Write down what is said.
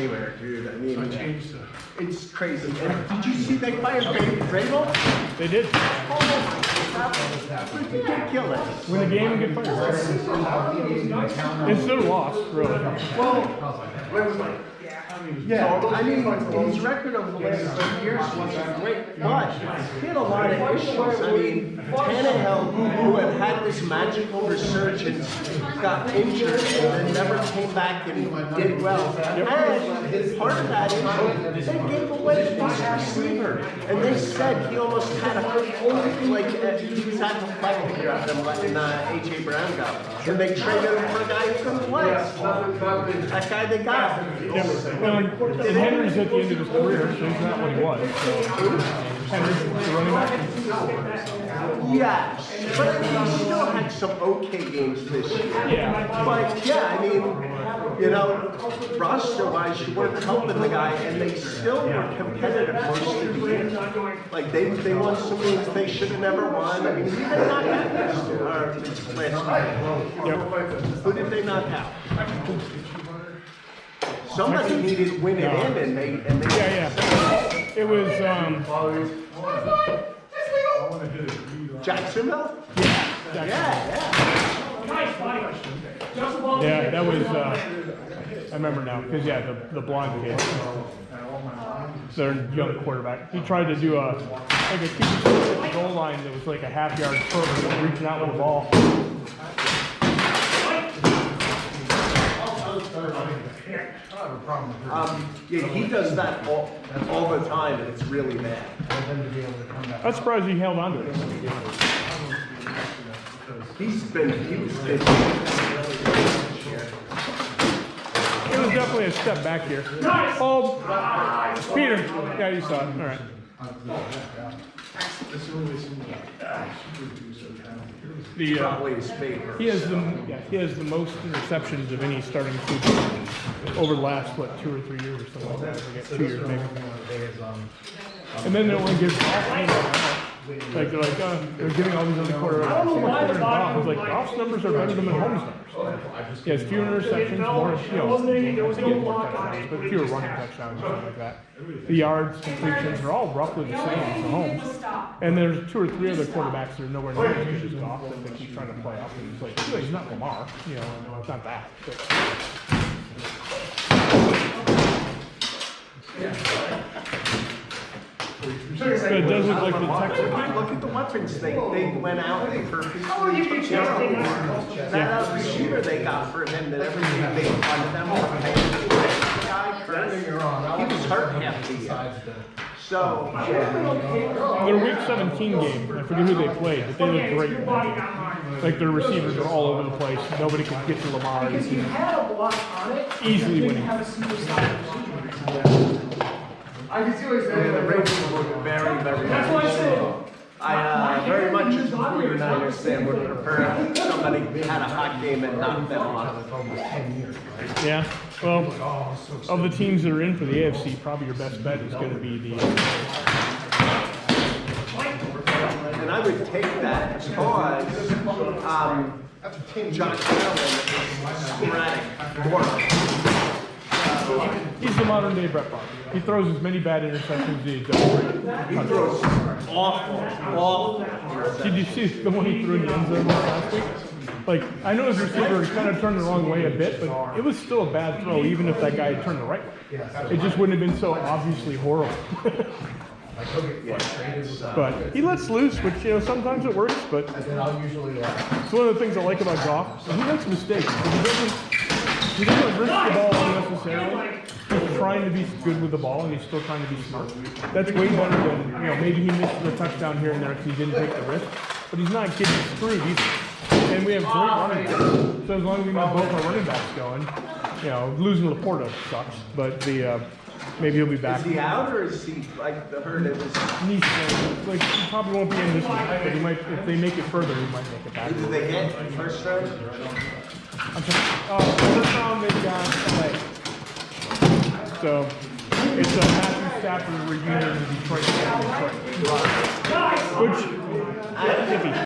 anywhere, dude. I mean, it's crazy. And did you see they fired Vrabel? They did. Oh my God, ridiculous. Win the game and get fired. It's still lost, really. Well, yeah, I mean, his record over the last 2 years was great, but he had a lot of issues. I mean, Tannehill, who had had this magical resurgence, got injured and then never came back and did well. And part of that is they gave away this receiver, and they said he almost had he was at the fight here after letting A.J. Brown go. And they traded him for a guy who couldn't play. That guy they got. And Henry's at the end of his career, so he's not what he was. So Henry's the running back. Yes, but I mean, he still had some okay games this year. Yeah. But yeah, I mean, you know, roster-wise, you weren't helping the guy, and they still were competitive most of the year. Like they won some games they should have never won. I mean, who did they knock out last year? Who did they knock out? Somebody needed to win it in, and they Yeah. It was Jacksonville. Yeah, that was. I remember now because the blonde kid, their young quarterback. He tried to do a keep at the goal line that was like a half-yard curve, reaching out with the ball. Yeah, he does that all the time, and it's really bad. I'm surprised he held on to it. He was good. It was definitely a step back here. Oh, Peter. Yeah, you saw it. All right. Probably his favorite. He has the most interceptions of any starting QB over the last 2 or 3 years or something like that. I forget, 2 years maybe. And then they only give they're giving all these other quarterbacks so much better than Goff. It's like Goff's numbers are better than Mahomes' numbers. He has fewer interceptions, more more touchdowns, but fewer running touchdowns and stuff like that. The yards, completions are all roughly the same as Mahomes. And there's 2 or 3 other quarterbacks that are nowhere near as good as Goff that they keep trying to play up. And it's like, he's not Lamar, it's not that. But it does look like the Texans. Look at the weapons they went out and purposely took that receiver they got for him that everything they on them were paying. He was hurt half the year. So their week 17 game, I forget who they played, but they looked great. Like their receivers are all over the place. Nobody could get to Lamar. Easily winning. I can see what he's saying. The Ravens look very, very good. I very much as a 49ers fan would prefer somebody had a hot game and knocked them off. Yeah, well, of the teams that are in for the AFC, probably your best bet is going to be the. And I would take that because Josh Allen is sporadic. He's the modern day Brett Favre. He throws as many bad interceptions as he does. He throws awful. Did you see the one he threw in the end zone last week? Like, I know his receiver kind of turned the wrong way a bit, but it was still a bad throw, even if that guy had turned the right way. It just wouldn't have been so obviously horrible. But he lets loose, which sometimes it works. But it's one of the things I like about Goff. He makes mistakes, but he doesn't risk the ball unnecessarily. He's trying to be good with the ball, and he's still trying to be smart. That's way better than maybe he missed the touchdown here and there because he didn't take the risk. But he's not getting screwed either. And we have great running backs. So as long as we got both our running backs going, losing Laporta sucks, but maybe he'll be back. Is he out or is he like the hurt? It was knee sprain. Like he probably won't be in this week, but he might. If they make it further, he might make it back. Who did they get first round? First round they got LA. So it's a Matthew Stafford reunion in Detroit. Which, iffy.